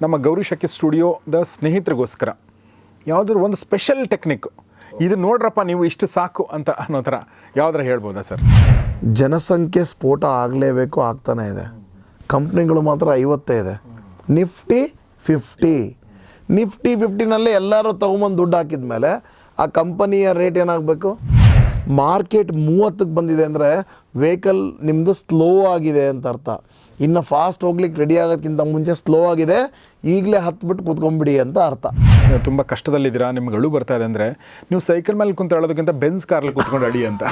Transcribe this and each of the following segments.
ನಮ್ಮ ಗೌರಿಶ್ ಅಕ್ಕಿ ಸ್ಟುಡಿಯೋದ ಸ್ನೇಹಿತರಿಗೋಸ್ಕರ ಯಾವುದಾದ್ರು ಒಂದು ಸ್ಪೆಷಲ್ ಟೆಕ್ನಿಕ್ ಇದು ನೋಡ್ರಪ್ಪ ನೀವು ಇಷ್ಟು ಸಾಕು ಅಂತ ಅನ್ನೋ ಥರ ಯಾವುದಾರ ಹೇಳ್ಬೋದಾ ಸರ್? ಜನಸಂಖ್ಯೆ ಸ್ಫೋಟ ಆಗಲೇಬೇಕು, ಆಗ್ತಾನೆ ಇದೆ. ಕಂಪ್ನಿಗಳು ಮಾತ್ರ 50 ಇದೆ. ನಿಫ್ಟಿ 50 ಎಲ್ಲರೂ ತೊಗೊಂಬಂದು ದುಡ್ಡು ಹಾಕಿದ ಮೇಲೆ ಆ ಕಂಪನಿಯ ರೇಟ್ ಏನಾಗಬೇಕು? ಮಾರ್ಕೆಟ್ 30ಕ್ಕೆ ಬಂದಿದೆ ಅಂದರೆ ವೆಹಿಕಲ್ ನಿಮ್ಮದು ಸ್ಲೋ ಆಗಿದೆ ಅಂತ ಅರ್ಥ. ಇನ್ನು ಫಾಸ್ಟ್ ಹೋಗ್ಲಿಕ್ಕೆ ರೆಡಿ ಆಗೋದಕ್ಕಿಂತ ಮುಂಚೆ ಸ್ಲೋ ಆಗಿದೆ, ಈಗಲೇ ಹತ್ಬಿಟ್ಟು ಕೂತ್ಕೊಂಡ್ಬಿಡಿ ಅಂತ ಅರ್ಥ. ನೀವು ತುಂಬ ಕಷ್ಟದಲ್ಲಿದ್ದೀರಾ, ನಿಮ್ಗೆ ಅಳು ಬರ್ತಾ ಇದೆ ಅಂದರೆ ನೀವು ಸೈಕಲ್ ಮೇಲೆ ಕುಂತು ಹೇಳೋದಕ್ಕಿಂತ ಬೆನ್ಸ್ ಕಾರಲ್ಲಿ ಕೂತ್ಕೊಂಡು ಅಡಿ ಅಂತ.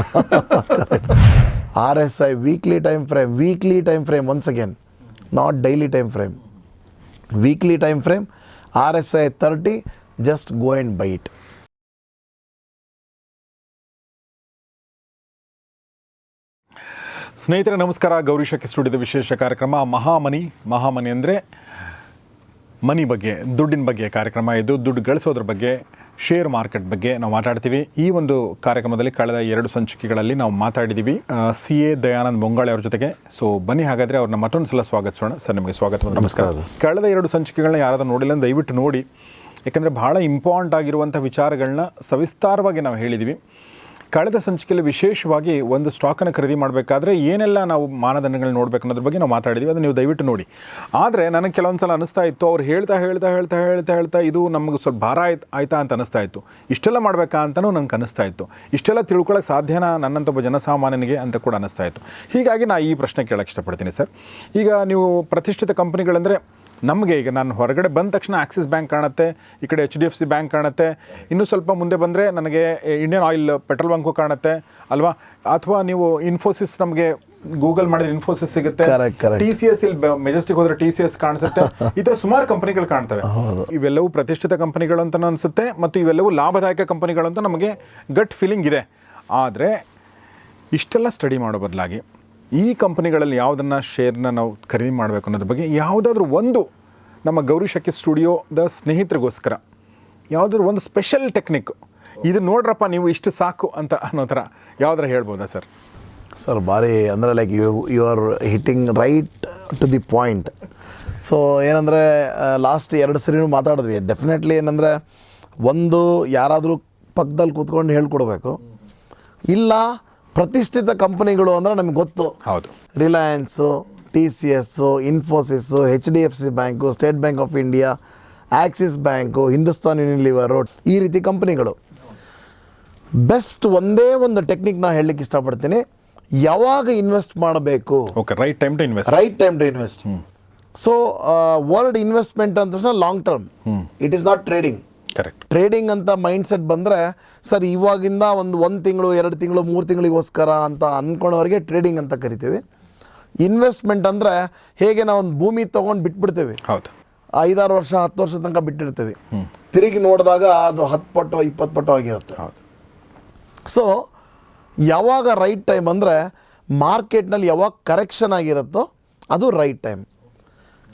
RSI weekly time frame once again, not daily time frame, weekly time frame. RSI 30, just go and by it. ಸ್ನೇಹಿತರೆ ನಮಸ್ಕಾರ. ಗೌರಿಶ್ ಅಕ್ಕಿ ಸ್ಟುಡಿಯೋದ ವಿಶೇಷ ಕಾರ್ಯಕ್ರಮ ಮಹಾಮನಿ ಅಂದರೆ ಮನಿ ಬಗ್ಗೆ, ದುಡ್ಡಿನ ಬಗ್ಗೆ ಕಾರ್ಯಕ್ರಮ. ಇದು ದುಡ್ಡು ಗಳಿಸೋದ್ರ ಬಗ್ಗೆ, ಶೇರ್ ಮಾರ್ಕೆಟ್ ಬಗ್ಗೆ ನಾವು ಮಾತಾಡ್ತೀವಿ. ಈ ಒಂದು ಕಾರ್ಯಕ್ರಮದಲ್ಲಿ ಕಳೆದ 2 ಸಂಚಿಕೆಗಳಲ್ಲಿ ನಾವು ಮಾತಾಡಿದ್ದೀವಿ CA ದಯಾನಂದ್ ಬೊಂಗಾಳೆ ಅವ್ರ ಜೊತೆಗೆ. ಸೊ ಬನ್ನಿ ಹಾಗಾದರೆ ಅವ್ರನ್ನ ಮತ್ತೊಂದು ಸಲ ಸ್ವಾಗತಿಸೋಣ. ಸರ್ ನಿಮಗೆ ಸ್ವಾಗತ. ನಮಸ್ಕಾರ. ಕಳೆದ 2 ಸಂಚಿಕೆಗಳನ್ನ ಯಾರಾದರೂ ನೋಡಿಲ್ಲ ದಯವಿಟ್ಟು ನೋಡಿ, ಯಾಕಂದರೆ ಭಾಳ ಇಂಪಾರ್ಟೆಂಟ್ ಆಗಿರುವಂಥ ವಿಚಾರಗಳನ್ನ ಸವಿಸ್ತಾರವಾಗಿ ನಾವು ಹೇಳಿದ್ದೀವಿ. ಕಳೆದ ಸಂಚಿಕೆಯಲ್ಲಿ ವಿಶೇಷವಾಗಿ ಒಂದು ಸ್ಟಾಕನ್ನು ಖರೀದಿ ಮಾಡಬೇಕಾದ್ರೆ ಏನೆಲ್ಲ ನಾವು ಮಾನದಂಡಗಳನ್ನ ನೋಡಬೇಕು ಅನ್ನೋದ್ರ ಬಗ್ಗೆ ನಾವು ಮಾತಾಡಿದ್ವಿ. ಅದನ್ನು ನೀವು ದಯವಿಟ್ಟು ನೋಡಿ. ಆದರೆ ನನಗೆ ಕೆಲವೊಂದು ಸಲ ಅನಿಸ್ತಾ ಇತ್ತು, ಅವ್ರು ಹೇಳ್ತಾ ಇದು ನಮಗೆ ಸ್ವಲ್ಪ ಭಾರ ಆಯ್ತಾ ಅಂತ ಅನಿಸ್ತಾ ಇತ್ತು. ಇಷ್ಟೆಲ್ಲ ಮಾಡಬೇಕಾ ಅಂತಲೂ ನನಗೆ ಅನಿಸ್ತಾ ಇತ್ತು. ಇಷ್ಟೆಲ್ಲ ತಿಳ್ಕೊಳ್ಳೋಕೆ ಸಾಧ್ಯನಾ ನನ್ನಂಥ ಒಬ್ಬ ಜನಸಾಮಾನ್ಯನಿಗೆ ಅಂತ ಕೂಡ ಅನಿಸ್ತಾ ಇತ್ತು. ಹೀಗಾಗಿ ನಾನು ಈ ಪ್ರಶ್ನೆ ಕೇಳೋಕ್ಕೆ ಇಷ್ಟಪಡ್ತೀನಿ ಸರ್. ಈಗ ನೀವು ಪ್ರತಿಷ್ಠಿತ ಕಂಪನಿಗಳಂದರೆ ನಮಗೆ, ಈಗ ನಾನು ಹೊರಗಡೆ ಬಂದ ತಕ್ಷಣ ಆಕ್ಸಿಸ್ ಬ್ಯಾಂಕ್ ಕಾಣುತ್ತೆ, ಈ ಕಡೆ HDFC ಬ್ಯಾಂಕ್ ಕಾಣುತ್ತೆ, ಇನ್ನೂ ಸ್ವಲ್ಪ ಮುಂದೆ ಬಂದರೆ ನನಗೆ ಇಂಡಿಯನ್ ಆಯಿಲ್ ಪೆಟ್ರೋಲ್ ಬಂಕು ಕಾಣುತ್ತೆ ಅಲ್ವಾ? ಅಥವಾ ನೀವು ಇನ್ಫೋಸಿಸ್, ನಮಗೆ ಗೂಗಲ್ ಮಾಡಿದ್ರೆ ಇನ್ಫೋಸಿಸ್ ಸಿಗುತ್ತೆ. TCS, ಇಲ್ಲಿ ಮೆಜೆಸ್ಟಿಕ್ ಹೋದರೆ TCS ಕಾಣಿಸುತ್ತೆ. ಈ ಥರ ಸುಮಾರು ಕಂಪನಿಗಳು ಕಾಣ್ತವೆ. ಇವೆಲ್ಲವೂ ಪ್ರತಿಷ್ಠಿತ ಕಂಪನಿಗಳು ಅಂತ ಅನಿಸುತ್ತೆ, ಮತ್ತು ಇವೆಲ್ಲವೂ ಲಾಭದಾಯಕ ಕಂಪನಿಗಳು ಅಂತ ನಮಗೆ ಗಟ್ ಫೀಲಿಂಗ್ ಇದೆ. ಆದರೆ ಇಷ್ಟೆಲ್ಲ ಸ್ಟಡಿ ಮಾಡೋ ಬದಲಾಗಿ ಈ ಕಂಪನಿಗಳಲ್ಲಿ ಯಾವುದನ್ನು ಶೇರ್ನ ನಾವು ಖರೀದಿ ಮಾಡಬೇಕು ಅನ್ನೋದ್ರ ಬಗ್ಗೆ ಯಾವುದಾದ್ರೂ ಒಂದು ನಮ್ಮ ಗೌರಿಶ್ ಅಕ್ಕಿ ಸ್ಟುಡಿಯೋದ ಸ್ನೇಹಿತರಿಗೋಸ್ಕರ ಯಾವುದಾದ್ರೂ ಒಂದು ಸ್ಪೆಷಲ್ ಟೆಕ್ನಿಕ್ ಇದು ನೋಡ್ರಪ್ಪ ನೀವು ಇಷ್ಟು ಸಾಕು ಅಂತ ಅನ್ನೋ ಥರ ಯಾವುದಾರ ಹೇಳ್ಬೋದಾ ಸರ್? ಸರ್ ಭಾರಿ ಅಂದರೆ like you are hitting right to the point. So ಏನಂದರೆ ಲಾಸ್ಟ್ 2 ಸರಿನೂ ಮಾತಾಡಿದ್ವಿ. ಡೆಫಿನೆಟ್ಲಿ ಏನಂದರೆ ಒಂದು ಯಾರಾದರೂ ಪಕ್ಕದಲ್ಲಿ ಕೂತ್ಕೊಂಡು ಹೇಳ್ಕೊಡ್ಬೇಕು. ಇಲ್ಲ ಪ್ರತಿಷ್ಠಿತ ಕಂಪನಿಗಳು ಅಂದರೆ ನಮಗೆ ಗೊತ್ತು. ಹೌದು. Reliance, TCS, Infosys, HDFC bank, State Bank of India, Axis bank, Hindustan Unilever, ಈ ರೀತಿ ಕಂಪನಿಗಳು. ಬೆಸ್ಟ್ ಒಂದೇ ಒಂದು ಟೆಕ್ನಿಕ್ ನಾನು ಹೇಳಲಿಕ್ಕೆ ಇಷ್ಟಪಡ್ತೀನಿ. ಯಾವಾಗ ಇನ್ವೆಸ್ಟ್ ಮಾಡಬೇಕು? Okay, right time to invest. So word investment ಅಂತ ತಕ್ಷಣ long term, it is not trading. Correct. Trading ಅಂತ ಮೈಂಡ್ಸೆಟ್ ಬಂದರೆ ಸರ್ ಇವಾಗಿಂದ ಒಂದು ತಿಂಗಳು, 2 ತಿಂಗಳು, 3 ತಿಂಗಳಿಗೋಸ್ಕರ ಅಂತ ಅಂದ್ಕೊಂಡವ್ರಿಗೆ ಟ್ರೇಡಿಂಗ್ ಅಂತ ಕರಿತೀವಿ. ಇನ್ವೆಸ್ಟ್ಮೆಂಟ್ ಅಂದರೆ ಹೇಗೆ ನಾವು ಒಂದು ಭೂಮಿ ತೊಗೊಂಡು ಬಿಟ್ಬಿಡ್ತೀವಿ. ಹೌದು. 5-6 ವರ್ಷ 10 ವರ್ಷ ತನಕ ಬಿಟ್ಟಿರ್ತೀವಿ. ತಿರುಗಿ ನೋಡಿದಾಗ ಅದು 10 ಪಟ್ಟು 20 ಪಟ್ಟು ಆಗಿರುತ್ತೆ. ಹೌದು. ಸೊ ಯಾವಾಗ ರೈಟ್ ಟೈಮ್ ಅಂದರೆ ಮಾರ್ಕೆಟ್ನಲ್ಲಿ ಯಾವಾಗ ಕರೆಕ್ಷನ್ ಆಗಿರುತ್ತೋ ಅದು ರೈಟ್ ಟೈಮ್.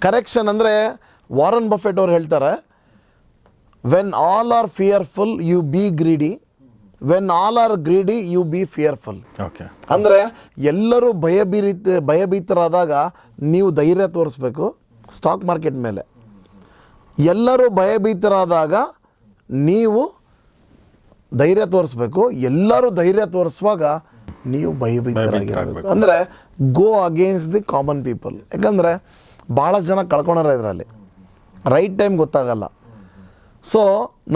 ಕರೆಕ್ಷನ್ ಅಂದರೆ ವಾರನ್ ಬಫೆಟ್ ಅವ್ರು ಹೇಳ್ತಾರೆ, when all are fearful you be greedy, when all are greedy you be fearful. Okay. ಅಂದರೆ ಎಲ್ಲರೂ ಭಯಭೀತರಾದಾಗ ನೀವು ಧೈರ್ಯ ತೋರಿಸ್ಬೇಕು ಸ್ಟಾಕ್ ಮಾರ್ಕೆಟ್ ಮೇಲೆ. ಎಲ್ಲರೂ ಭಯಭೀತರಾದಾಗ ನೀವು ಧೈರ್ಯ ತೋರಿಸ್ಬೇಕು. ಎಲ್ಲರೂ ಧೈರ್ಯ ತೋರಿಸುವಾಗ ನೀವು ಭಯಭೀತರಾಗಿರಬೇಕು. ಅಂದರೆ go against the common people. ಯಾಕಂದರೆ ಭಾಳ ಜನ ಕಳ್ಕೊಳೋರು ಇದರಲ್ಲಿ, ರೈಟ್ ಟೈಮ್ ಗೊತ್ತಾಗಲ್ಲ. ಸೊ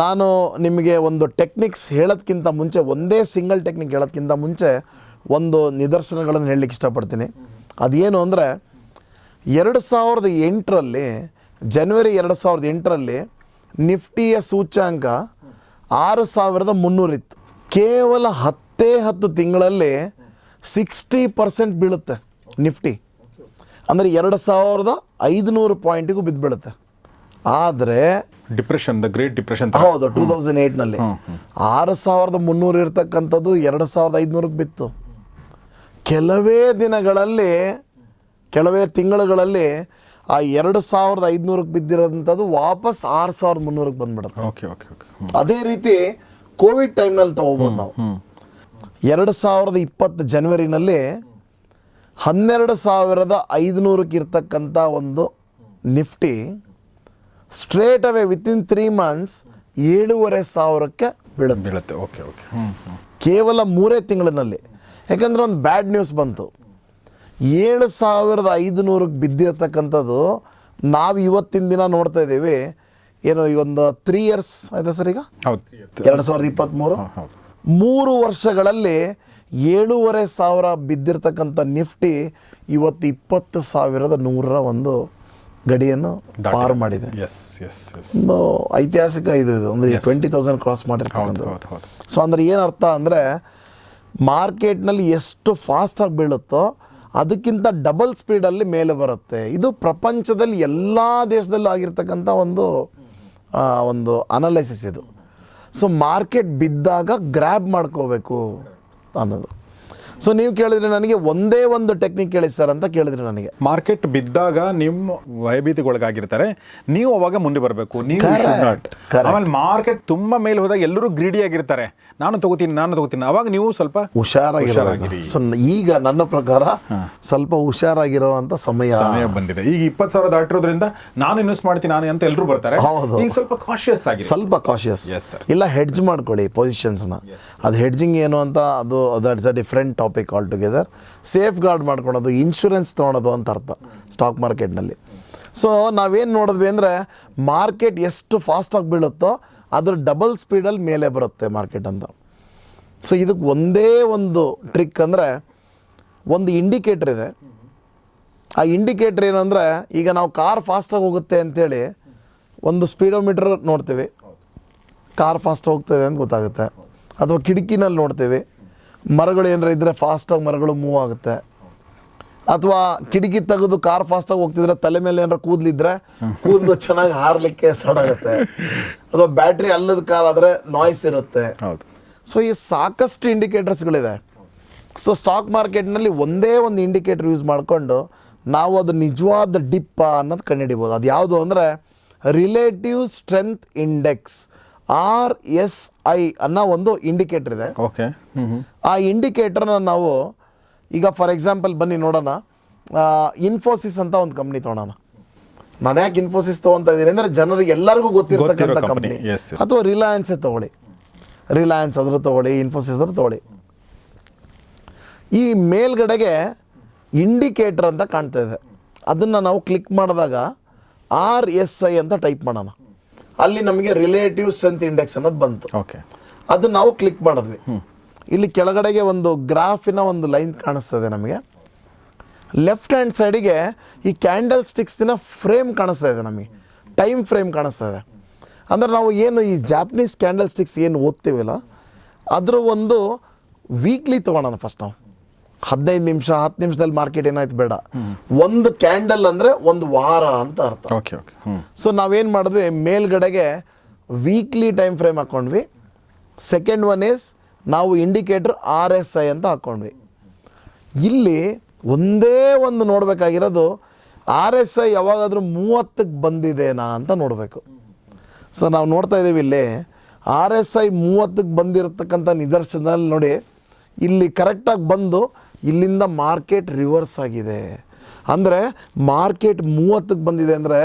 ನಾನು ನಿಮಗೆ ಒಂದು ಟೆಕ್ನಿಕ್ಸ್ ಹೇಳೋದಕ್ಕಿಂತ ಮುಂಚೆ, ಒಂದೇ ಸಿಂಗಲ್ ಟೆಕ್ನಿಕ್ ಹೇಳೋದಕ್ಕಿಂತ ಮುಂಚೆ ಒಂದು ನಿದರ್ಶನಗಳನ್ನು ಹೇಳಲಿಕ್ಕೆ ಇಷ್ಟಪಡ್ತೀನಿ. ಅದೇನು ಅಂದರೆ 2008ರಲ್ಲಿ, ಜನವರಿ 2008ರಲ್ಲಿ ನಿಫ್ಟಿಯ ಸೂಚ್ಯಾಂಕ 6300 ಇತ್ತು. ಕೇವಲ 10 ತಿಂಗಳಲ್ಲಿ 60% ಬೀಳುತ್ತೆ ನಿಫ್ಟಿ. ಅಂದರೆ 2500 ಪಾಯಿಂಟಿಗೂ ಬಿದ್ದು ಬೀಳುತ್ತೆ. ಆದರೆ ಡಿಪ್ರೆಷನ್, ದ ಗ್ರೇಟ್ ಡಿಪ್ರೆಷನ್. ಹೌದು, 2008ನಲ್ಲಿ 6300 ಇರ್ತಕ್ಕಂಥದ್ದು 2500ಕ್ಕೆ ಬಿತ್ತು. ಕೆಲವೇ ದಿನಗಳಲ್ಲಿ, ಕೆಲವೇ ತಿಂಗಳುಗಳಲ್ಲಿ ಆ 2500ಕ್ಕೆ ಬಿದ್ದಿರೋಂಥದ್ದು ವಾಪಸ್ 6300ಕ್ಕೆ ಬಂದ್ಬಿಡುತ್ತೆ. ಓಕೆ. ಅದೇ ರೀತಿ ಕೋವಿಡ್ ಟೈಮ್ನಲ್ಲಿ ತಗೋಬೋದು ನಾವು. 2020 ಜನವರಿನಲ್ಲಿ 12500ಕ್ಕೆ ಇರ್ತಕ್ಕಂಥ ಒಂದು Nifty straight away within 3 months 7,500 ಬೀಳುತ್ತೆ. Okay okay. ಕೇವಲ 3 ತಿಂಗಳಿನಲ್ಲಿ. ಯಾಕಂದರೆ ಒಂದು ಬ್ಯಾಡ್ ನ್ಯೂಸ್ ಬಂತು. 7,500 ಬಿದ್ದಿರ್ತಕ್ಕಂಥದ್ದು ನಾವು ಇವತ್ತಿನ ದಿನ ನೋಡ್ತಾ ಇದ್ದೀವಿ. ಏನು ಈಗ ಒಂದು 3 years ಆಯ್ತಾ ಸರ್? ಈಗ 2023 3 ವರ್ಷಗಳಲ್ಲಿ 7,500 ಬಿದ್ದಿರ್ತಕ್ಕಂಥ ನಿಫ್ಟಿ ಇವತ್ತು 20,100 ಒಂದು ಗಡಿಯನ್ನು ಪಾರು ಮಾಡಿದೆ. ಒಂದು ಐತಿಹಾಸಿಕ ಇದು ಅಂದರೆ 20,000 ಕ್ರಾಸ್ ಮಾಡಿರ್ತಕ್ಕಂಥದ್ದು. ಸೊ ಅಂದರೆ ಏನು ಅರ್ಥ ಅಂದರೆ ಮಾರ್ಕೆಟ್ನಲ್ಲಿ ಎಷ್ಟು ಫಾಸ್ಟಾಗಿ ಬೀಳುತ್ತೋ ಅದಕ್ಕಿಂತ ಡಬಲ್ ಸ್ಪೀಡಲ್ಲಿ ಮೇಲೆ ಬರುತ್ತೆ. ಇದು ಪ್ರಪಂಚದಲ್ಲಿ ಎಲ್ಲ ದೇಶದಲ್ಲೂ ಆಗಿರ್ತಕ್ಕಂಥ ಒಂದು ಅನಲೈಸಿಸ್ ಇದು. ಸೊ ಮಾರ್ಕೆಟ್ ಬಿದ್ದಾಗ ಗ್ರ್ಯಾಬ್ ಮಾಡ್ಕೋಬೇಕು ಅನ್ನೋದು. ಸೊ ನೀವು ಕೇಳಿದ್ರೆ ನನಗೆ ಒಂದೇ ಒಂದು ಟೆಕ್ನಿಕ್ ಹೇಳಿ ಸರ್ ಅಂತ ಕೇಳಿದ್ರೆ ನನಗೆ, ಮಾರ್ಕೆಟ್ ಬಿದ್ದಾಗ ನಿಮ್ಮ ಭಯಭೀತಿಗೊಳಗಾಗಿರ್ತಾರೆ, ನೀವು ಅವಾಗ ಮುಂದೆ ಬರಬೇಕು. ನೀವು ಆಮೇಲೆ ಮಾರ್ಕೆಟ್ ತುಂಬ ಮೇಲೆ ಹೋದಾಗ ಎಲ್ಲರೂ ಗ್ರೀಡಿ ಆಗಿರ್ತಾರೆ, ನಾನು ತಗೋತೀನಿ, ಅವಾಗ ನೀವು ಸ್ವಲ್ಪ ಹುಷಾರಾಗಿರಿ. ಸೊ ಈಗ ನನ್ನ ಪ್ರಕಾರ ಸ್ವಲ್ಪ ಹುಷಾರಾಗಿರುವಂತ ಸಮಯ ಬಂದಿದೆ. ಈಗ 20,000 ದಾಟಿರೋದ್ರಿಂದ ನಾನು ಇನ್ವೆಸ್ಟ್ ಮಾಡ್ತೀನಿ ಅಂತ ಎಲ್ಲರೂ ಬರ್ತಾರೆ. ಈಗ ಸ್ವಲ್ಪ ಕಾಶಿಯಸ್ ಇಲ್ಲ, ಹೆಡ್ಜ್ ಮಾಡ್ಕೊಳ್ಳಿ ಪೊಸಿಷನ್ಸ್ನ. ಅದು ಹೆಡ್ಜಿಂಗ್ ಏನು ಅಂತ ಅದು that's a different topic all together. Safeguard ಮಾಡ್ಕೊಳೋದು, ಇನ್ಶೂರೆನ್ಸ್ ತೊಗೊಳೋದು ಅಂತ ಅರ್ಥ ಸ್ಟಾಕ್ ಮಾರ್ಕೆಟ್ನಲ್ಲಿ. ಸೊ ನಾವೇನು ನೋಡಿದ್ವಿ ಅಂದರೆ ಮಾರ್ಕೆಟ್ ಎಷ್ಟು ಫಾಸ್ಟಾಗಿ ಬೀಳುತ್ತೋ ಅದ್ರ ಡಬಲ್ ಸ್ಪೀಡಲ್ಲಿ ಮೇಲೆ ಬರುತ್ತೆ ಮಾರ್ಕೆಟ್ ಅಂತ. ಸೊ ಇದಕ್ಕೆ ಒಂದೇ ಒಂದು ಟ್ರಿಕ್ ಅಂದರೆ ಒಂದು ಇಂಡಿಕೇಟ್ರ್ ಇದೆ. ಆ ಇಂಡಿಕೇಟ್ರ್ ಏನು ಅಂದರೆ, ಈಗ ನಾವು ಕಾರ್ ಫಾಸ್ಟಾಗಿ ಹೋಗುತ್ತೆ ಅಂಥೇಳಿ ಒಂದು ಸ್ಪೀಡೋಮೀಟ್ರ್ ನೋಡ್ತೀವಿ, ಕಾರ್ ಫಾಸ್ಟ್ ಹೋಗ್ತದೆ ಅಂತ ಗೊತ್ತಾಗುತ್ತೆ. ಅಥವಾ ಕಿಟಕಿನಲ್ಲಿ ನೋಡ್ತೀವಿ, ಮರಗಳು ಏನಾರ ಇದ್ದರೆ ಫಾಸ್ಟಾಗಿ ಮರಗಳು ಮೂವ್ ಆಗುತ್ತೆ. ಅಥವಾ ಕಿಟಕಿ ತೆಗೆದು ಕಾರ್ ಫಾಸ್ಟಾಗಿ ಹೋಗ್ತಿದ್ರೆ ತಲೆ ಮೇಲೆ ಏನಾರ ಕೂದಲಿದ್ರೆ ಕೂದಲು ಚೆನ್ನಾಗಿ ಹಾರಲಿಕ್ಕೆ ಸ್ಟಾರ್ಟ್ ಆಗುತ್ತೆ. ಅಥವಾ ಬ್ಯಾಟ್ರಿ ಅಲ್ಲದ ಕಾರ್ ಆದರೆ ನಾಯ್ಸ್ ಇರುತ್ತೆ. ಸೊ ಈ ಸಾಕಷ್ಟು ಇಂಡಿಕೇಟರ್ಸ್ಗಳಿದೆ. ಸೊ ಸ್ಟಾಕ್ ಮಾರ್ಕೆಟ್ನಲ್ಲಿ ಒಂದೇ ಒಂದು ಇಂಡಿಕೇಟರ್ ಯೂಸ್ ಮಾಡಿಕೊಂಡು ನಾವು ಅದು ನಿಜವಾದ ಡಿಪ್ಪ ಅನ್ನೋದು ಕಂಡುಹಿಡಿಬೋದು. ಅದು ಯಾವುದು ಅಂದರೆ ರಿಲೇಟಿವ್ ಸ್ಟ್ರೆಂತ್ ಇಂಡೆಕ್ಸ್, RSI ಅನ್ನೋ ಒಂದು ಇಂಡಿಕೇಟರ್ ಇದೆ. ಆ ಇಂಡಿಕೇಟರ್ನ ನಾವು ಈಗ ಫಾರ್ ಎಕ್ಸಾಂಪಲ್ ಬನ್ನಿ ನೋಡೋಣ. ಇನ್ಫೋಸಿಸ್ ಅಂತ ಒಂದು ಕಂಪ್ನಿ ತೊಗೊಳೋಣ. ನಾನು ಯಾಕೆ ಇನ್ಫೋಸಿಸ್ ತೊಗೊತಾ ಇದ್ದೀನಿ ಅಂದರೆ ಜನರಿಗೆ ಎಲ್ಲರಿಗೂ ಗೊತ್ತಿರತಕ್ಕಂಥ ಕಂಪ್ನಿ. ಅಥವಾ ರಿಲಯನ್ಸೇ ತೊಗೊಳ್ಳಿ, ರಿಲಯನ್ಸ್ ಆದರೂ ತೊಗೊಳ್ಳಿ, ಇನ್ಫೋಸಿಸ್ ಆದರೂ ತೊಗೊಳ್ಳಿ. ಈ ಮೇಲ್ಗಡೆಗೆ ಇಂಡಿಕೇಟರ್ ಅಂತ ಕಾಣ್ತಾ ಇದೆ. ಅದನ್ನು ನಾವು ಕ್ಲಿಕ್ ಮಾಡಿದಾಗ RSI ಅಂತ ಟೈಪ್ ಮಾಡೋಣ. ಅಲ್ಲಿ ನಮಗೆ ರಿಲೇಟಿವ್ ಸ್ಟ್ರೆಂತ್ ಇಂಡೆಕ್ಸ್ ಅನ್ನೋದು ಬಂತು. ಅದನ್ನು ನಾವು ಕ್ಲಿಕ್ ಮಾಡಿದ್ವಿ. ಇಲ್ಲಿ ಕೆಳಗಡೆಗೆ ಒಂದು ಗ್ರಾಫಿನ ಒಂದು ಲೈನ್ ಕಾಣಿಸ್ತದೆ ನಮಗೆ. ಲೆಫ್ಟ್ ಹ್ಯಾಂಡ್ ಸೈಡಿಗೆ ಈ ಕ್ಯಾಂಡಲ್ ಸ್ಟಿಕ್ಸ್ನ ಫ್ರೇಮ್ ಕಾಣಿಸ್ತಾ ಇದೆ, ನಮಗೆ ಟೈಮ್ ಫ್ರೇಮ್ ಕಾಣಿಸ್ತಾ ಇದೆ. ಅಂದರೆ ನಾವು ಏನು ಈ ಜಾಪನೀಸ್ ಕ್ಯಾಂಡಲ್ ಸ್ಟಿಕ್ಸ್ ಏನು ಓದ್ತೀವಲ್ಲ ಅದರ ಒಂದು ವೀಕ್ಲಿ ತೊಗೊಳೋಣ ಫಸ್ಟ್. ನಾವು 15 ನಿಮಿಷ 10 ನಿಮಿಷದಲ್ಲಿ ಮಾರ್ಕೆಟ್ ಏನಾಯ್ತು ಬೇಡ. ಒಂದು ಕ್ಯಾಂಡಲ್ ಅಂದರೆ ಒಂದು ವಾರ ಅಂತ ಅರ್ಥ. ಸೊ ನಾವೇನು ಮಾಡಿದ್ವಿ, ಮೇಲ್ಗಡೆಗೆ ವೀಕ್ಲಿ ಟೈಮ್ ಫ್ರೇಮ್ ಹಾಕ್ಕೊಂಡ್ವಿ. ಸೆಕೆಂಡ್ ಒನ್ ಈಸ್ ನಾವು ಇಂಡಿಕೇಟರ್ RSI ಅಂತ ಹಾಕ್ಕೊಂಡ್ವಿ. ಇಲ್ಲಿ ಒಂದೇ ಒಂದು ನೋಡಬೇಕಾಗಿರೋದು RSI ಯಾವಾಗಾದರೂ 30ಕ್ಕೆ ಬಂದಿದೆನಾ ಅಂತ ನೋಡಬೇಕು. ಸೊ ನಾವು ನೋಡ್ತಾ ಇದ್ದೀವಿ ಇಲ್ಲಿ RSI 30ಕ್ಕೆ ಬಂದಿರತಕ್ಕಂಥ ನಿದರ್ಶನದಲ್ಲಿ ನೋಡಿ, ಇಲ್ಲಿ ಕರೆಕ್ಟಾಗಿ ಬಂದು ಇಲ್ಲಿಂದ ಮಾರ್ಕೆಟ್ ರಿವರ್ಸ್ ಆಗಿದೆ. ಅಂದರೆ ಮಾರ್ಕೆಟ್ 30ಕ್ಕೆ ಬಂದಿದೆ ಅಂದರೆ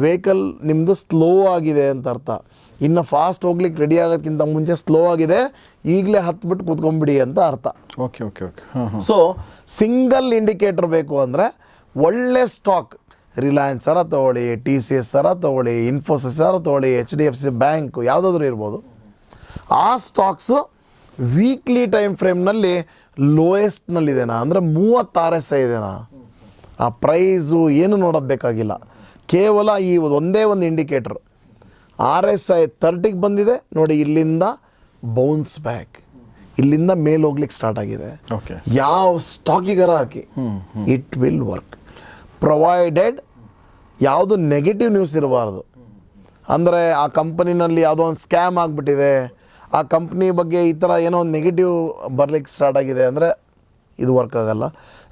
ವೆಹಿಕಲ್ ನಿಮ್ಮದು ಸ್ಲೋ ಆಗಿದೆ ಅಂತ ಅರ್ಥ. ಇನ್ನು ಫಾಸ್ಟ್ ಹೋಗ್ಲಿಕ್ಕೆ ರೆಡಿ ಆಗೋದಕ್ಕಿಂತ ಮುಂಚೆ ಸ್ಲೋ ಆಗಿದೆ, ಈಗಲೇ ಹತ್ಬಿಟ್ಟು ಕೂತ್ಕೊಂಡ್ಬಿಡಿ ಅಂತ ಅರ್ಥ. ಸೊ ಸಿಂಗಲ್ ಇಂಡಿಕೇಟರ್ ಬೇಕು ಅಂದರೆ ಒಳ್ಳೆ ಸ್ಟಾಕ್, ರಿಲಯನ್ಸ್ ಅರ ತೊಗೊಳ್ಳಿ, TCS ಅರ ತೊಗೊಳ್ಳಿ, ಇನ್ಫೋಸಿಸ್ ಅರ ತೊಗೊಳ್ಳಿ, HDFC ಬ್ಯಾಂಕು ಯಾವುದಾದ್ರೂ ಇರ್ಬೋದು. ಆ ಸ್ಟಾಕ್ಸು ವೀಕ್ಲಿ ಟೈಮ್ ಫ್ರೇಮ್ನಲ್ಲಿ ಲೋಯೆಸ್ಟ್ನಲ್ಲಿದೆನಾ ಅಂದರೆ 30 RSI ಇದೆನಾ, ಆ ಪ್ರೈಸು ಏನು ನೋಡೋದು ಬೇಕಾಗಿಲ್ಲ. ಕೇವಲ ಈ ಒಂದೇ ಒಂದು ಇಂಡಿಕೇಟ್ರ್ RSI 30ಗೆ ಬಂದಿದೆ ನೋಡಿ, ಇಲ್ಲಿಂದ ಬೌನ್ಸ್ ಬ್ಯಾಕ್, ಇಲ್ಲಿಂದ ಮೇಲೆ ಹೋಗ್ಲಿಕ್ಕೆ ಸ್ಟಾರ್ಟ್ ಆಗಿದೆ. ಯಾವ ಸ್ಟಾಕಿಗಾರ ಹಾಕಿ ಇಟ್ ವಿಲ್ ವರ್ಕ್, ಪ್ರೊವೈಡೆಡ್ ಯಾವುದು ನೆಗೆಟಿವ್ ನ್ಯೂಸ್ ಇರಬಾರ್ದು. ಅಂದರೆ ಆ ಕಂಪನಿನಲ್ಲಿ ಯಾವುದೋ ಒಂದು ಸ್ಕ್ಯಾಮ್ ಆಗಿಬಿಟ್ಟಿದೆ, ಆ ಕಂಪ್ನಿ ಬಗ್ಗೆ ಈ ಥರ ಏನೋ ಒಂದು ನೆಗೆಟಿವ್ ಬರಲಿಕ್ಕೆ ಸ್ಟಾರ್ಟ್ ಆಗಿದೆ ಅಂದರೆ ಇದು ವರ್ಕ್ ಆಗೋಲ್ಲ.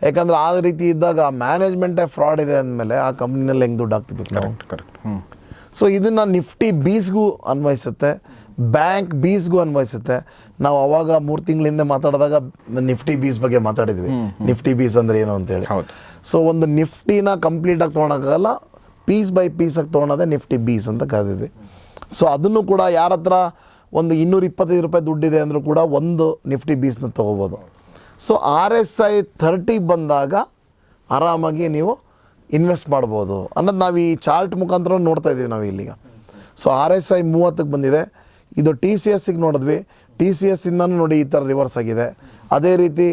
ಯಾಕಂದರೆ ಆ ರೀತಿ ಇದ್ದಾಗ ಮ್ಯಾನೇಜ್ಮೆಂಟೇ ಫ್ರಾಡ್ ಇದೆ ಅಂದಮೇಲೆ ಆ ಕಂಪ್ನಿನಲ್ಲಿ ಹೆಂಗೆ ದುಡ್ಡು ಹಾಕ್ತಿಬೇಕು ನಾವು. ಸೊ ಇದನ್ನು ನಿಫ್ಟಿ ಬೀಸ್ಗೂ ಅನ್ವಯಿಸುತ್ತೆ, ಬ್ಯಾಂಕ್ ಬೀಸ್ಗೂ ಅನ್ವಯಿಸುತ್ತೆ. ನಾವು ಅವಾಗ 3 ತಿಂಗಳ ಹಿಂದೆ ಮಾತಾಡಿದಾಗ ನಿಫ್ಟಿ ಬೀಸ್ ಬಗ್ಗೆ ಮಾತಾಡಿದ್ವಿ. ನಿಫ್ಟಿ ಬೀಸ್ ಅಂದರೆ ಏನು ಅಂತೇಳಿ. ಸೊ ಒಂದು ನಿಫ್ಟಿನ ಕಂಪ್ಲೀಟಾಗಿ ತೊಗೊಳಕ್ಕಾಗಲ್ಲ, ಪೀಸ್ ಬೈ ಪೀಸಾಗಿ ತೊಗೊಳೋದೇ ನಿಫ್ಟಿ ಬೀಸ್ ಅಂತ ಕರೆದಿದ್ವಿ. ಸೊ ಅದನ್ನು ಕೂಡ ಯಾರ ಹತ್ರ ಒಂದು 225 ರೂಪಾಯಿ ದುಡ್ಡಿದೆ ಅಂದರೂ ಕೂಡ ಒಂದು ನಿಫ್ಟಿ ಬೀಸ್ನ ತೊಗೋಬೋದು. ಸೊ RSI 30 ಬಂದಾಗ ಆರಾಮಾಗಿ ನೀವು ಇನ್ವೆಸ್ಟ್ ಮಾಡ್ಬೋದು ಅನ್ನೋದು ನಾವು ಈ ಚಾರ್ಟ್ ಮುಖಾಂತರ ನೋಡ್ತಾ ಇದ್ದೀವಿ ನಾವು ಇಲ್ಲಿಗ. ಸೊ RSI 30ಕ್ಕೆ ಬಂದಿದೆ. ಇದು TCSಗೆ ನೋಡಿದ್ವಿ, TCSಯಿಂದನೂ ನೋಡಿ ಈ ಥರ ರಿವರ್ಸ್ ಆಗಿದೆ. ಅದೇ ರೀತಿ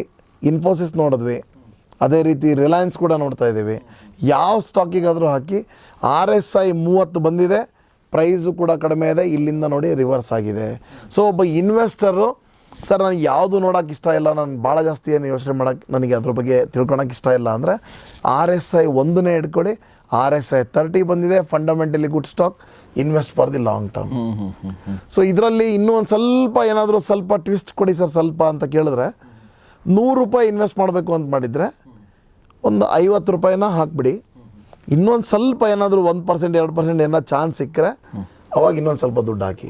ಇನ್ಫೋಸಿಸ್ ನೋಡಿದ್ವಿ, ಅದೇ ರೀತಿ ರಿಲಯನ್ಸ್ ಕೂಡ ನೋಡ್ತಾ ಇದ್ದೀವಿ. ಯಾವ ಸ್ಟಾಕಿಗಾದರೂ ಹಾಕಿ RSI 30 ಬಂದಿದೆ, ಪ್ರೈಸು ಕೂಡ ಕಡಿಮೆ ಇದೆ, ಇಲ್ಲಿಂದ ನೋಡಿ ರಿವರ್ಸ್ ಆಗಿದೆ. ಸೊ ಒಬ್ಬ ಇನ್ವೆಸ್ಟರು ಸರ್ ನನಗೆ ಯಾವುದು ನೋಡೋಕೆ ಇಷ್ಟ ಇಲ್ಲ, ನಾನು ಭಾಳ ಜಾಸ್ತಿ ಏನು ಯೋಚನೆ ಮಾಡೋಕ್ಕೆ ನನಗೆ ಅದ್ರ ಬಗ್ಗೆ ತಿಳ್ಕೊಳಕ್ಕೆ ಇಷ್ಟ ಇಲ್ಲ ಅಂದರೆ RSI 1ನೇ ಹಿಡ್ಕೊಳ್ಳಿ. RSI 30 ಬಂದಿದೆ, fundamentally good stock, invest for the long term. So ಇದರಲ್ಲಿ ಇನ್ನೂ ಒಂದು ಸ್ವಲ್ಪ ಏನಾದರೂ ಸ್ವಲ್ಪ ಟ್ವಿಸ್ಟ್ ಕೊಡಿ ಸರ್ ಸ್ವಲ್ಪ ಅಂತ ಕೇಳಿದ್ರೆ, 100 ರೂಪಾಯಿ ಇನ್ವೆಸ್ಟ್ ಮಾಡಬೇಕು ಅಂತ ಮಾಡಿದರೆ ಒಂದು 50 ರೂಪಾಯಿನ ಹಾಕಿಬಿಡಿ. ಇನ್ನೊಂದು ಸ್ವಲ್ಪ ಏನಾದರೂ 1% 2% ಏನೋ ಚಾನ್ಸ್ ಸಿಕ್ಕರೆ ಅವಾಗ ಇನ್ನೊಂದು ಸ್ವಲ್ಪ ದುಡ್ಡು ಹಾಕಿ.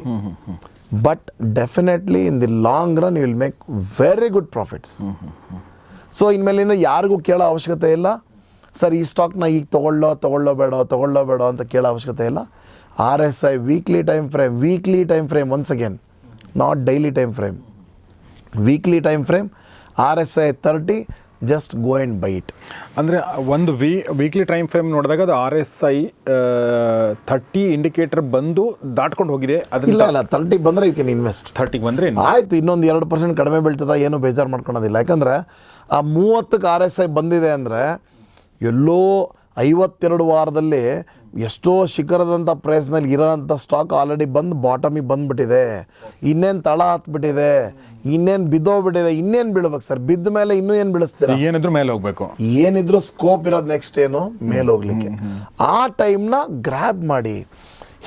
But definitely in the long run you will make very good profits. So ಇನ್ಮೇಲಿಂದ ಯಾರಿಗೂ ಕೇಳೋ ಅವಶ್ಯಕತೆ ಇಲ್ಲ ಸರ್ ಈ ಸ್ಟಾಕ್ನ ಈಗ ತೊಗೊಳ್ಳೋ ಬೇಡ ಅಂತ ಕೇಳೋ ಅವಶ್ಯಕತೆ ಇಲ್ಲ. RSI weekly time frame once again, not daily time frame, weekly time frame RSI 30, just go and by it. ಅಂದರೆ ಒಂದು ವೀಕ್ಲಿ ಟೈಮ್ ಫ್ರೇಮ್ ನೋಡಿದಾಗ ಅದು RSI 30 ಇಂಡಿಕೇಟರ್ ಬಂದು ದಾಟ್ಕೊಂಡು ಹೋಗಿದೆ. ಇಲ್ಲ 30 ಬಂದರೆ ಯು ಕ್ಯಾನ್ ಇನ್ವೆಸ್ಟ್. 30 ಬಂದರೆ ಆಯಿತು, ಇನ್ನೊಂದು 2% ಕಡಿಮೆ ಬೀಳ್ತದ, ಏನು ಬೇಜಾರು ಮಾಡ್ಕೊಳೋದಿಲ್ಲ. ಯಾಕಂದರೆ ಆ 30ಕ್ಕೆ RSI ಬಂದಿದೆ ಅಂದರೆ ಎಲ್ಲೋ 52 ವಾರದಲ್ಲಿ ಎಷ್ಟೋ ಶಿಖರದಂಥ ಪ್ರೈಸ್ನಲ್ಲಿ ಇರೋಂಥ ಸ್ಟಾಕ್ ಆಲ್ರೆಡಿ ಬಂದು ಬಾಟಮಿಗೆ ಬಂದುಬಿಟ್ಟಿದೆ, ಇನ್ನೇನು ತಳ ಹತ್ಬಿಟ್ಟಿದೆ, ಇನ್ನೇನು ಬಿದ್ದೋಗ್ಬಿಟ್ಟಿದೆ, ಇನ್ನೇನು ಬೀಳ್ಬೇಕು ಸರ್? ಬಿದ್ದ ಮೇಲೆ ಇನ್ನೂ ಏನು ಬೀಳಿಸ್ತೀರ? ಏನಿದ್ರು ಮೇಲೆ ಹೋಗಬೇಕು, ಏನಿದ್ರು ಸ್ಕೋಪ್ ಇರೋದು ನೆಕ್ಸ್ಟ್ ಏನು ಮೇಲೆ ಹೋಗ್ಲಿಕ್ಕೆ. ಆ ಟೈಮ್ನ ಗ್ರ್ಯಾಬ್ ಮಾಡಿ,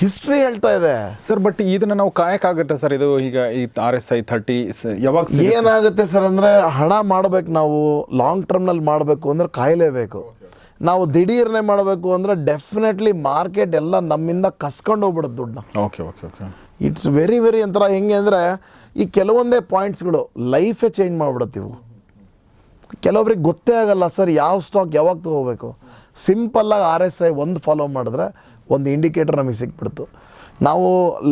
ಹಿಸ್ಟ್ರಿ ಹೇಳ್ತಾ ಇದೆ ಸರ್. ಬಟ್ ಇದನ್ನು ನಾವು ಕಾಯಕ್ಕಾಗುತ್ತೆ ಸರ್? ಇದು ಈಗ ಈ RSI 30 ಯಾವಾಗ ಏನಾಗುತ್ತೆ ಸರ್ ಅಂದರೆ, ಹಣ ಮಾಡಬೇಕು ನಾವು ಲಾಂಗ್ ಟರ್ಮ್ನಲ್ಲಿ ಮಾಡಬೇಕು ಅಂದರೆ ಕಾಯಲೇಬೇಕು. ನಾವು ದಿಢೀರ್ನೆ ಮಾಡಬೇಕು ಅಂದರೆ ಡೆಫಿನೆಟ್ಲಿ ಮಾರ್ಕೆಟ್ ಎಲ್ಲ ನಮ್ಮಿಂದ ಕಸ್ಕೊಂಡು ಹೋಗ್ಬಿಡುತ್ತೆ ದುಡ್ಡನ್ನ. ಓಕೆ. ಇಟ್ಸ್ ವೆರಿ ಒಂಥರ ಹೆಂಗೆ ಅಂದರೆ, ಈ ಕೆಲವೊಂದೇ ಪಾಯಿಂಟ್ಸ್ಗಳು ಲೈಫೇ ಚೇಂಜ್ ಮಾಡಿಬಿಡುತ್ತೆ. ಇವು ಕೆಲವೊಬ್ರಿಗೆ ಗೊತ್ತೇ ಆಗಲ್ಲ ಸರ್ ಯಾವ ಸ್ಟಾಕ್ ಯಾವಾಗ ತೊಗೋಬೇಕು. ಸಿಂಪಲ್ಲಾಗಿ RSI 1 ಫಾಲೋ ಮಾಡಿದ್ರೆ ಒಂದು ಇಂಡಿಕೇಟರ್ ನಮಗೆ ಸಿಕ್ಬಿಡ್ತು. ನಾವು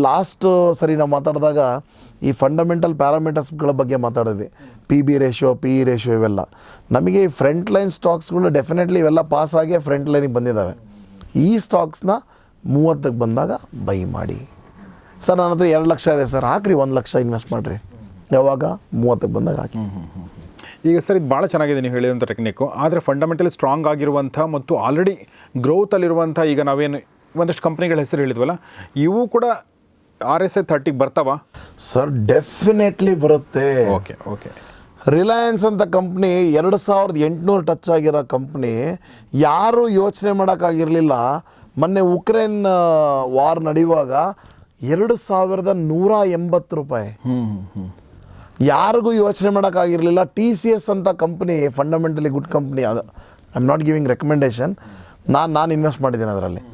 ಲಾಸ್ಟ್ ಸರಿ ನಾವು ಮಾತಾಡಿದಾಗ ಈ ಫಂಡಮೆಂಟಲ್ ಪ್ಯಾರಾಮೀಟರ್ಸ್ಗಳ ಬಗ್ಗೆ ಮಾತಾಡಿದ್ವಿ, PB ರೇಷಿಯೋ, PE ರೇಷಿಯೋ ಇವೆಲ್ಲ. ನಮಗೆ ಈ ಫ್ರಂಟ್ ಲೈನ್ ಸ್ಟಾಕ್ಸ್ಗಳು ಡೆಫಿನೆಟ್ಲಿ ಇವೆಲ್ಲ ಪಾಸ್ ಆಗಿ ಫ್ರಂಟ್ ಲೈನಿಗೆ ಬಂದಿದ್ದಾವೆ. ಈ ಸ್ಟಾಕ್ಸ್ನ 30ಕ್ಕೆ ಬಂದಾಗ ಬೈ ಮಾಡಿ. ಸರ್ ನನ್ನ ಹತ್ರ 2 ಲಕ್ಷ ಇದೆ ಸರ್, ಹಾಕ್ರಿ 1 ಲಕ್ಷ ಇನ್ವೆಸ್ಟ್ ಮಾಡಿರಿ. ಯಾವಾಗ? 30ಕ್ಕೆ ಬಂದಾಗ ಹಾಕಿ. ಈಗ ಸರ್ ಇದು ಭಾಳ ಚೆನ್ನಾಗಿದೆ ನೀವು ಹೇಳಿದಂಥ ಟೆಕ್ನಿಕ್ಕು. ಆದರೆ ಫಂಡಮೆಂಟಲಿ ಸ್ಟ್ರಾಂಗ್ ಆಗಿರುವಂಥ ಮತ್ತು ಆಲ್ರೆಡಿ ಗ್ರೋತಲ್ಲಿರುವಂಥ, ಈಗ ನಾವೇನು ಒಂದಷ್ಟು ಕಂಪ್ನಿಗಳ ಹೆಸರು ಹೇಳಿದ್ವಲ್ಲ, ಇವು ಕೂಡ RSI 30ಗೆ ಬರ್ತಾವ ಸರ್? ಡೆಫಿನೆಟ್ಲಿ ಬರುತ್ತೆ. ಓಕೆ. ರಿಲಯನ್ಸ್ ಅಂತ ಕಂಪ್ನಿ 2800 ಟಚ್ ಆಗಿರೋ ಕಂಪ್ನಿ, ಯಾರೂ ಯೋಚನೆ ಮಾಡೋಕ್ಕಾಗಿರಲಿಲ್ಲ. ಮೊನ್ನೆ ಉಕ್ರೇನ್ ವಾರ್ ನಡೆಯುವಾಗ 2180 ರೂಪಾಯಿ. ಯಾರಿಗೂ ಯೋಚನೆ ಮಾಡೋಕ್ಕಾಗಿರಲಿಲ್ಲ. TCS ಅಂತ ಕಂಪ್ನಿ ಫಂಡಮೆಂಟಲಿ ಗುಡ್ ಕಂಪ್ನಿ, ಅದು I am not giving recommendation, ನಾನು ಇನ್ವೆಸ್ಟ್ ಮಾಡಿದ್ದೀನಿ ಅದರಲ್ಲಿ.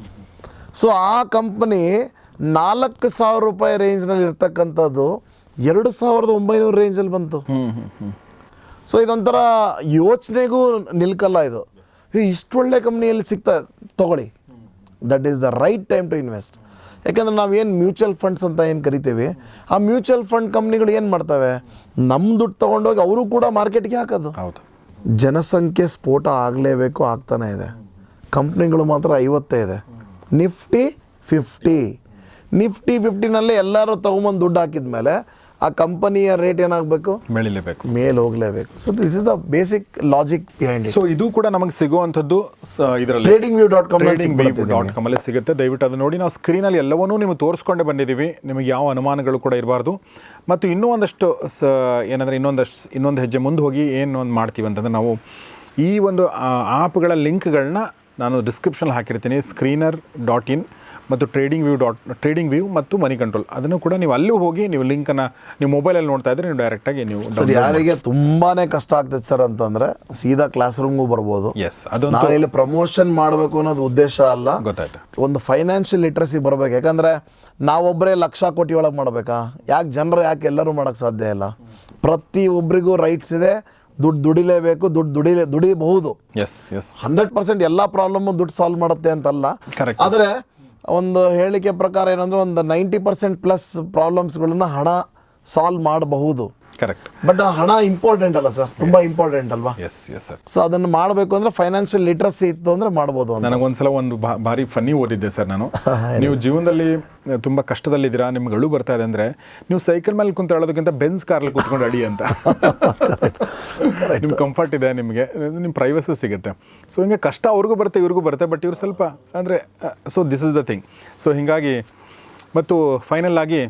ಸೊ ಆ ಕಂಪ್ನಿ 4000 ರೂಪಾಯಿ ರೇಂಜ್ನಲ್ಲಿ ಇರ್ತಕ್ಕಂಥದ್ದು 2900 ರೇಂಜಲ್ಲಿ ಬಂತು. ಸೊ ಇದೊಂಥರ ಯೋಚನೆಗೂ ನಿಲ್ಕಲ್ಲ ಇದು. ಇಷ್ಟು ಒಳ್ಳೆ ಕಂಪ್ನಿಯಲ್ಲಿ ಸಿಗ್ತಾ ತೊಗೊಳ್ಳಿ, that is the right time to invest. ಯಾಕಂದರೆ ನಾವೇನು ಮ್ಯೂಚುವಲ್ ಫಂಡ್ಸ್ ಅಂತ ಏನು ಕರಿತೀವಿ, ಆ ಮ್ಯೂಚುವಲ್ ಫಂಡ್ ಕಂಪ್ನಿಗಳು ಏನು ಮಾಡ್ತವೆ, ನಮ್ಮ ದುಡ್ಡು ತೊಗೊಂಡೋಗಿ ಅವರು ಕೂಡ ಮಾರ್ಕೆಟ್ಗೆ ಹಾಕೋದು. ಹೌದು. ಜನಸಂಖ್ಯೆ ಸ್ಫೋಟ ಆಗಲೇಬೇಕು, ಆಗ್ತಾನೆ ಇದೆ. ಕಂಪ್ನಿಗಳು ಮಾತ್ರ 50 ಇದೆ. ನಿಫ್ಟಿ 50ನಲ್ಲಿ ಎಲ್ಲರೂ ತೊಗೊಂಬಂದು ದುಡ್ಡು ಹಾಕಿದ ಮೇಲೆ ಆ ಕಂಪನಿಯ ರೇಟ್ ಏನಾಗಬೇಕು? ಬೆಳಿಲೇಬೇಕು, ಮೇಲೆ ಹೋಗಲೇಬೇಕು. So this is the basic logic behind it. So ಇದು ಕೂಡ ನಮಗೆ ಸಿಗುವಂಥದ್ದು ಇದರಲ್ಲಿ tradingview.com ಅಲ್ಲಿ ಸಿಗುತ್ತೆ. ದಯವಿಟ್ಟು ಅದು ನೋಡಿ. ನಾವು ಸ್ಕ್ರೀನಲ್ಲಿ ಎಲ್ಲವನ್ನೂ ನಿಮಗೆ ತೋರಿಸ್ಕೊಂಡೇ ಬಂದಿದ್ದೀವಿ, ನಿಮಗೆ ಯಾವ ಅನುಮಾನಗಳು ಕೂಡ ಇರಬಾರ್ದು. ಮತ್ತು ಇನ್ನೂ ಒಂದಷ್ಟು ಏನಂದರೆ ಇನ್ನೊಂದು ಹೆಜ್ಜೆ ಮುಂದೆ ಹೋಗಿ ಏನು ಒಂದು ಮಾಡ್ತೀವಿ ಅಂತಂದರೆ, ನಾವು ಈ ಒಂದು ಆ್ಯಪ್ಗಳ ಲಿಂಕ್ಗಳನ್ನ ನಾನು ಡಿಸ್ಕ್ರಿಪ್ಷನಲ್ಲಿ ಹಾಕಿರ್ತೀನಿ. screener.in ಮತ್ತು ಟ್ರೇಡಿಂಗ್ ವ್ಯೂ ಮತ್ತು ಮನಿ ಕಂಟ್ರೋಲ್, ಅದನ್ನು ಕೂಡ ನೀವು ಅಲ್ಲೂ ಹೋಗಿ ನೀವು ಲಿಂಕನ್ನು ನೀವು ಮೊಬೈಲಲ್ಲಿ ನೋಡ್ತಾ ಇದ್ರೆ ನೀವು ಡೈರೆಕ್ಟಾಗಿ ನೀವು ಸರ್, ಯಾರಿಗೆ ತುಂಬಾ ಕಷ್ಟ ಆಗ್ತದೆ ಸರ್ ಅಂತಂದರೆ ಸೀದಾ ಕ್ಲಾಸ್ ರೂಮ್ಗೂ ಬರ್ಬೋದು. ನಾನು ಇಲ್ಲಿ ಪ್ರಮೋಷನ್ ಮಾಡಬೇಕು ಅನ್ನೋದು ಉದ್ದೇಶ ಅಲ್ಲ, ಗೊತ್ತಾಯ್ತು. ಒಂದು ಫೈನಾನ್ಷಿಯಲ್ ಲಿಟ್ರಸಿ ಬರಬೇಕು. ಯಾಕಂದರೆ ನಾವೊಬ್ಬರೇ ಲಕ್ಷ ಕೋಟಿ ಒಳಗೆ ಮಾಡಬೇಕಾ? ಯಾಕೆ ಎಲ್ಲರೂ ಮಾಡೋಕ್ಕೆ ಸಾಧ್ಯ ಇಲ್ಲ. ಪ್ರತಿಯೊಬ್ಬರಿಗೂ ರೈಟ್ಸ್ ಇದೆ, ದುಡ್ಡು ದುಡಿಲೇಬೇಕು, ದುಡಿಬಹುದು. ಎಸ್ ಎಸ್ 100% ಎಲ್ಲ ಪ್ರಾಬ್ಲಮ್ಮು ದುಡ್ಡು ಸಾಲ್ವ್ ಮಾಡುತ್ತೆ ಅಂತಲ್ಲ. ಕರೆಕ್ಟ್. ಆದರೆ ಒಂದು ಹೇಳಿಕೆ ಪ್ರಕಾರ ಏನಂದರೆ ಒಂದು 90% ಪ್ಲಸ್ ಪ್ರಾಬ್ಲಮ್ಸ್ಗಳನ್ನ ಹಣ ಸಾಲ್ವ್ ಮಾಡಬಹುದು. ಕರೆಕ್ಟ್. ಬಟ್ ಆ ಹಣ ಇಂಪಾರ್ಟೆಂಟ್ ಅಲ್ಲ ಸರ್, ತುಂಬ ಇಂಪಾರ್ಟೆಂಟ್ ಅಲ್ವಾ? S yes sir. ಸೊ ಅದನ್ನು ಮಾಡಬೇಕು ಅಂದರೆ ಫೈನಾನ್ಷಿಯಲ್ ಲಿಟ್ರಸಿ ಇತ್ತು ಅಂದರೆ ಮಾಡ್ಬೋದು ಅಂತ. ನನಗೊಂದ್ಸಲ ಒಂದು ಭಾರಿ ಫನ್ನಿ ಓದಿದ್ದೆ ಸರ್ ನಾನು. ನೀವು ಜೀವನದಲ್ಲಿ ತುಂಬ ಕಷ್ಟದಲ್ಲಿದ್ದೀರಾ, ನಿಮ್ಗೆ ಅಳು ಬರ್ತಾ ಇದೆ ಅಂದರೆ ನೀವು ಸೈಕಲ್ ಮೇಲೆ ಕುಂತು ಅಳೋದಕ್ಕಿಂತ ಬೆನ್ಸ್ ಕಾರಲ್ಲಿ ಕೂತ್ಕೊಂಡು ಅಡಿ ಅಂತ. ನಿಮ್ಮ ಕಂಫರ್ಟ್ ಇದೆ, ನಿಮಗೆ ನಿಮ್ಮ ಪ್ರೈವಸಿ ಸಿಗುತ್ತೆ. ಸೊ ಹಿಂಗೆ ಕಷ್ಟ ಅವ್ರಿಗೂ ಬರುತ್ತೆ ಇವ್ರಿಗೂ ಬರುತ್ತೆ, ಬಟ್ ಇವ್ರು ಸ್ವಲ್ಪ ಅಂದರೆ so this is the thing. So ಹೀಗಾಗಿ ಮತ್ತು ಫೈನಲ್ ಆಗಿ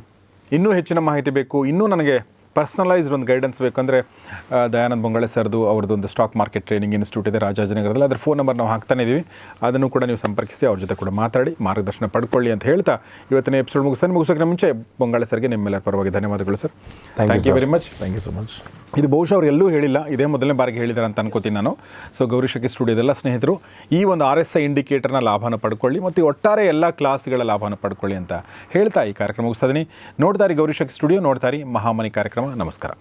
ಇನ್ನೂ ಹೆಚ್ಚಿನ ಮಾಹಿತಿ ಬೇಕು, ಇನ್ನೂ ನನಗೆ ಪರ್ಸ್ನಲೈಸ್ಡ್ ಒಂದು ಗೈಡೆನ್ಸ್ ಬೇಕಂದರೆ ದಯಾನಂದ್ ಬೊಂಗಾಳೆ ಸರ್ದು ಅವ್ರದ್ದೊಂದು ಸ್ಟಾಕ್ ಮಾರ್ಕೆಟ್ ಟ್ರೈನಿಂಗ್ ಇನ್ಸ್ಟಿಟ್ಯೂಟ್ ಇದೆ ರಾಜಾಜಿನಗರದಲ್ಲಿ. ಅದರ ಫೋನ್ ನಂಬರ್ ನಾವು ಹಾಕ್ತಾನೆ ಇದ್ದೀವಿ, ಅದನ್ನು ಕೂಡ ನೀವು ಸಂಪರ್ಕಿಸಿ ಅವ್ರ ಜೊತೆ ಕೂಡ ಮಾತಾಡಿ ಮಾರ್ಗದರ್ಶನ ಪಡ್ಕೊಳ್ಳಿ ಅಂತ ಹೇಳ್ತಾ ಇವತ್ತಿನ ಎಪಿಸೋಡ್ ಮುಗಿಸೋಕ್ಕೆ ಮುಂಚೆ ಬೊಂಗಾಳೆ ಸರ್ಗೆ ನಿಮ್ಮೆಲ್ಲರ ಪರವಾಗಿ ಧನ್ಯವಾದಗಳು sir. Thank you very much. Thank you so much. ಇದು ಬಹುಶಃ ಅವ್ರು ಎಲ್ಲೂ ಹೇಳಿಲ್ಲ, ಇದೇ ಮೊದಲನೇ ಬಾರಿಗೆ ಹೇಳಿದ್ದಾರೆ ಅಂತ ಅನ್ಕೋತೀನಿ ನಾನು. ಸೊ ಗೌರೀಶ್ ಅಕ್ಕಿ ಸ್ಟುಡಿಯೋದೆಲ್ಲ ಸ್ನೇಹಿತರು ಈ ಒಂದು RSI ಇಂಡಿಕೇಟರ್ನ ಲಾಭನ ಪಡ್ಕೊಳ್ಳಿ ಮತ್ತು ಒಟ್ಟಾರೆ ಎಲ್ಲ ಕ್ಲಾಸ್ಗಳ ಲಾಭನ ಪಡ್ಕೊಳ್ಳಿ ಅಂತ ಹೇಳ್ತಾ ಈ ಕಾರ್ಯಕ್ರಮ ಮುಗಿಸ್ತಾ ಇದ್ದೀನಿ. ನೋಡ್ತಾರಿ ಗೌರೀಶ್ ಅಕ್ಕಿ ಸ್ಟುಡಿಯೋ, ನೋಡ್ತಾರಿ ಮಹಾಮನಿ ಕಾರ್ಯಕ್ರಮ. ನಮಸ್ಕಾರ.